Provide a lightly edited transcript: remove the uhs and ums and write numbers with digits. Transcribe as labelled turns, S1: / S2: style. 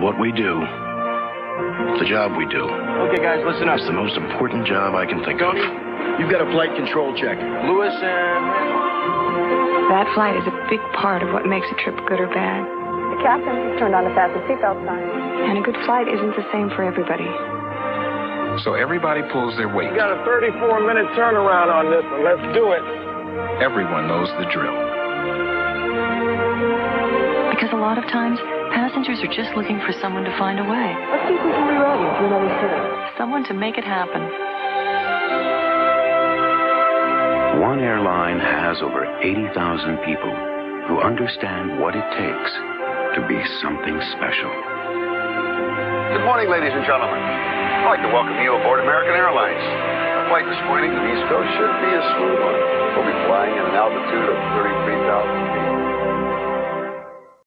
S1: what we do, the job we do.
S2: Okay, guys, listen up.
S1: It's the most important job I can think of.
S2: Tony, you've got a flight control check. Lewis and...
S3: That flight is a big part of what makes a trip good or bad.
S4: The captain has turned on the fasten seatbelt sign.
S3: And a good flight isn't the same for everybody.
S5: So everybody pulls their weight.
S6: We got a 34-minute turnaround on this one. Let's do it.
S5: Everyone knows the drill.
S7: Because a lot of times, passengers are just looking for someone to find a way.
S4: Let's see if we can reroute you to another city.
S7: Someone to make it happen.
S8: One airline has over 80,000 people who understand what it takes to be something special.
S9: Good morning, ladies and gentlemen. I'd like to welcome you aboard American Airlines. Our flight this morning to the East Coast should be a smooth one. We'll be flying at an altitude of 33,000 feet.